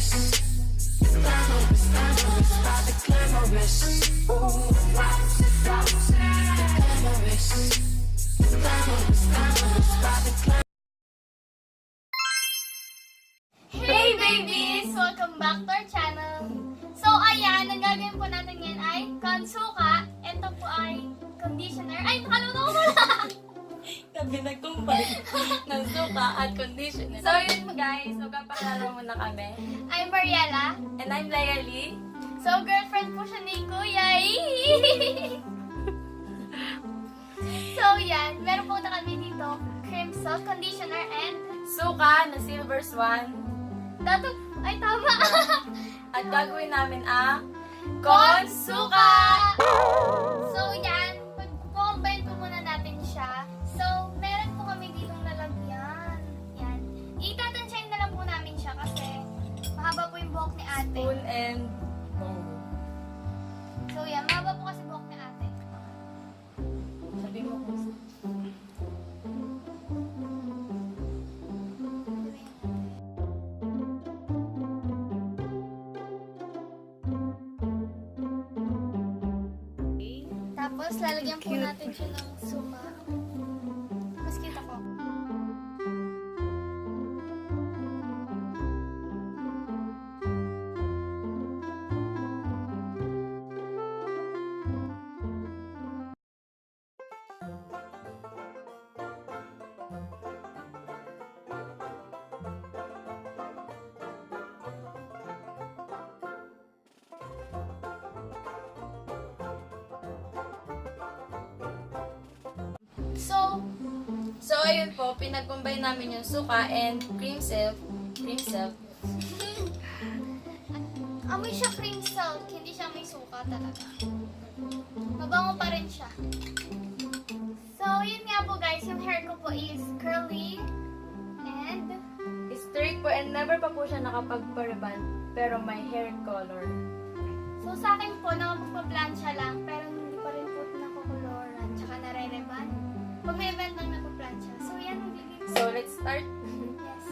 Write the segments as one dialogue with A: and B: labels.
A: Hey babies! Welcome back to our channel. So ayan, ang gagawin po natin ngayon ay CONSUKA. Ito po ay conditioner. Ay, nakalimutan ko pala!
B: Sabi nagkumpay ng suka at conditioner. So yun guys, magpapakilala muna kami.
A: I'm Mariella.
B: And I'm Leale.
A: So girlfriend po siya ni Kuya. So yan, meron po na kami dito creamsilk, conditioner, and
B: Suka na silver swan.
A: dato, ay tama!
B: At gagawin namin ang CONSUKA!
A: So yan, pag-combine po muna natin siya. So, meron po kami ditong lalagyan. Yan. Itatansyahin na lang po namin siya kasi mahaba po yung buhok ni ate.
B: Spoon and bowl.
A: So yan, mahaba po kasi buhok ni ate.
B: Sabi mo kung
A: Tapos, lalagyan po natin siya ng suma. Mas kita ko.
B: So ayun po, pinag-combine namin yung suka and creamsilk.
A: Amoy siya creamsilk, hindi siya may suka talaga. Mabango pa rin siya. So, yun nga po guys, yung hair ko po is curly and
B: Straight po and never pa po siya nakapag-rebond pero may hair color.
A: so sa akin po, nakapagpa-plancha lang pero hindi pa rin po nakakoloran tsaka nare-rebond. Pag may event lang nagpa-plancha. So, yan, maglagay.
B: So let's start.
A: Yes.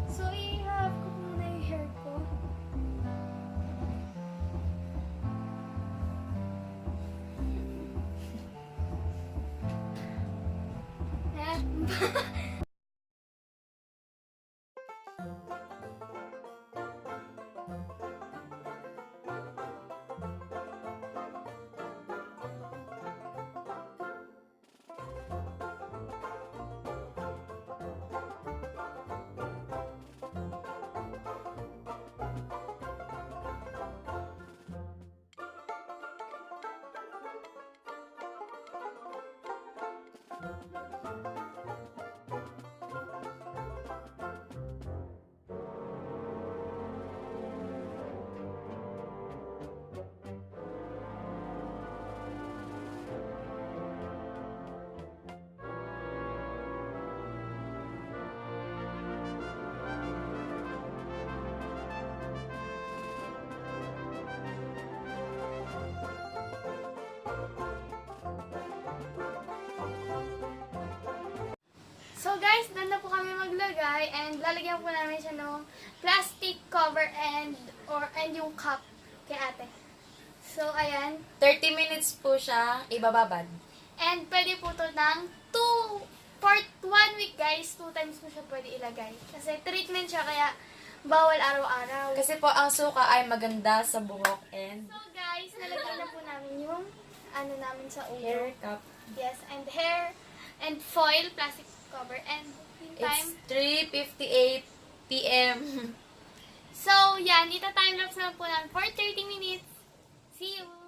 A: So, i-have ko muna yung hair ko. Yan. So guys, doon na po kami maglagay and lalagyan po namin siya ng plastic cover and yung cup kay ate. So ayan.
B: 30 minutes po siya ibababad.
A: And pwede po ito ng for 1 week guys, 2 times po siya pwede ilagay. Kasi treatment siya kaya bawal araw-araw.
B: Kasi po ang suka ay maganda sa buhok and
A: So guys, nalagyan na po namin yung ano namin sa ulo.
B: hair cap.
A: Yes, and hair and foil, plastic cover, and yung time.
B: It's 3:58 p.m.
A: So, yan. Ita-timelapse na po namin for 30 minutes. See you!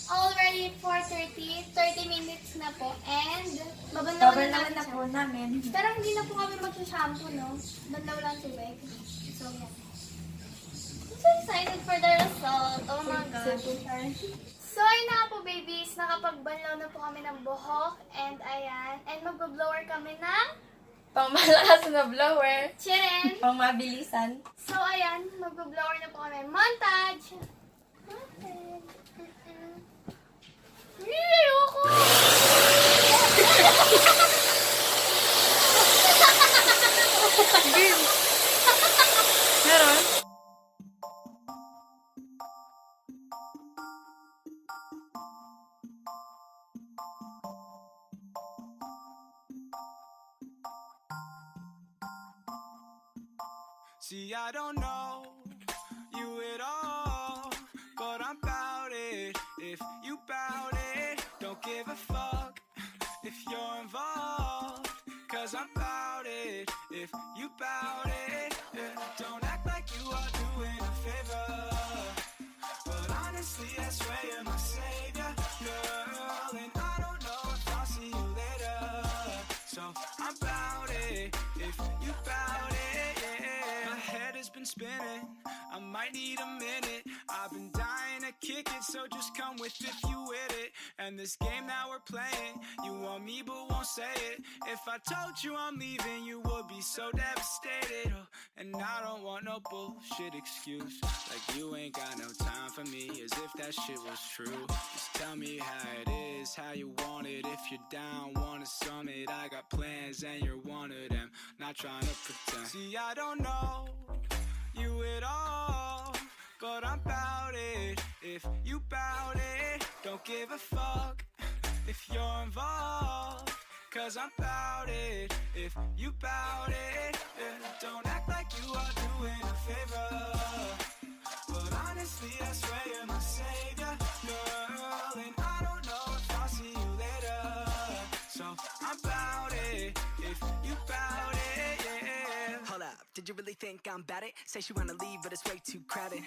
A: already 4:30, 30 minutes na po. And,
B: Cover naman na po namin.
A: Pero hindi na po kami mag-shampoo, no? Bandaw lang tubig. So, yan. So, so excited for the result. Oh my gosh. So, ayun na nga po, babies. Nakapagbanlaw na po kami ng buhok. And, ayan. And, mag-blower kami ng
B: Pangmalakas na blower.
A: chiren.
B: Pangmabilisan.
A: So, ayan. Mag-blower na po kami. Montage! Montage. Ayoko!
C: Meron?
D: See, I don't know you at all, but I'm bout it. If you bout it, don't give a fuck if you're involved, cause I'm bout it. If you bout it, yeah. Don't act like you are doing a favor, but honestly, I swear you're my savior, girl. And I don't know if I'll see you later, so I'm bout it. If you bout it, yeah. My head has been spinning, I might need a minute. I've been dying to kick it, so just come with if you with it. And this game that we're playing, you want me but won't say it. If I told you I'm leaving, you would be so devastated. Oh, and I don't want no bullshit excuse, like you ain't got no time for me, as if that shit was true. Just tell me how it is, how you want it. If you're down, want a summit, I got plans and you're one of them. Not trying to pretend. See, I don't know you at all, but I'm bout it. If you bout it, don't give a fuck if you're involved, cause I'm bout it. If you bout it, yeah. Don't act like you are doing a favor, but honestly, I swear you're my savior, girl. And I don't know if I'll see you later, so I'm bout it. If you bout it, yeah.
E: Hold up, did you really think I'm bad it? Say she wanna leave, but it's way too crowded.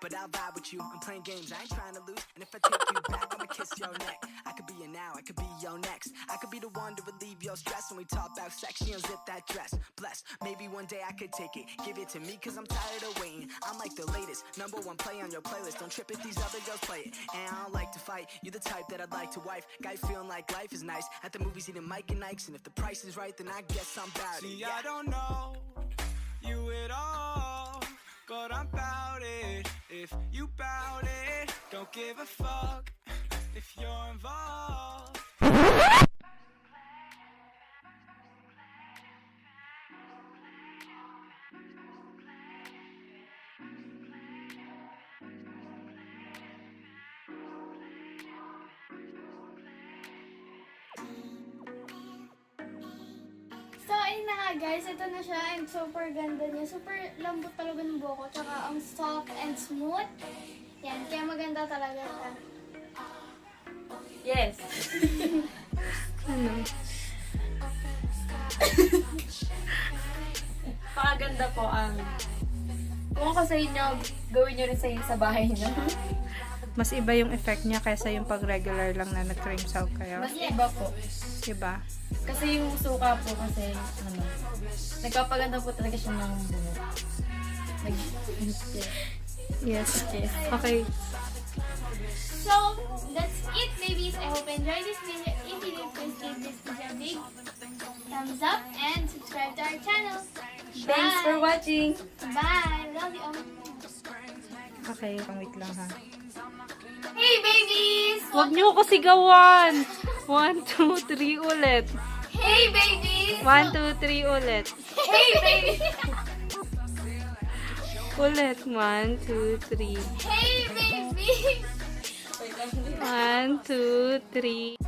E: But I'll vibe with you, I'm playing games, I ain't trying to lose. And if I take you back, I'ma kiss your neck. I could be your now, I could be your next. I could be the one to relieve your stress. When we talk about sex, she unzip that dress. Bless, maybe one day I could take it. Give it to me, cause I'm tired of waiting. I'm like the latest, #1 play on your playlist. Don't trip if these other girls play it. And I don't like to fight, you the type that I'd like to wife. Guy feeling like life is nice. At the movies eating Mike and Ike's. And if the price is right, then I guess I'm bout it.
D: See, I don't know you at all, but I'm bout it. If you bout it, don't give a fuck if you're involved.
A: So, ayun na nga guys. Ito na siya. And super ganda niya. Super lambot talaga ng buhok ko. Tsaka ang soft and smooth. Yan. Kaya maganda talaga siya.
B: Yes.
C: Ano?
B: Pakaganda po ang... Kung ako sa inyo, gawin nyo rin sa bahay nyo.
C: Mas iba yung effect niya kaysa yung pag-regular lang na nag-creamsilk kayo.
B: Mas iba po.
C: Diba?
B: Kasi yung suka po kasi, nagpapaganda po talaga siya ng buhok.
C: Yes.
B: Yes.
C: Okay.
A: So, that's it, babies. I hope you enjoyed this video. If you did, please give this video a big thumbs up and subscribe to our channel.
B: Thanks for watching!
A: Bye! Love you all.
C: Okay, wait lang ha.
A: Hey, babies!
C: Huwag niyo ko sigawan! 1, 2, 3 ulit.
A: Hey, babies!
C: 1, 2, 3 ulit.
A: Hey, babies!
C: Ulit. 1, 2, 3.
A: Hey, babies!
C: 1, 2, 3.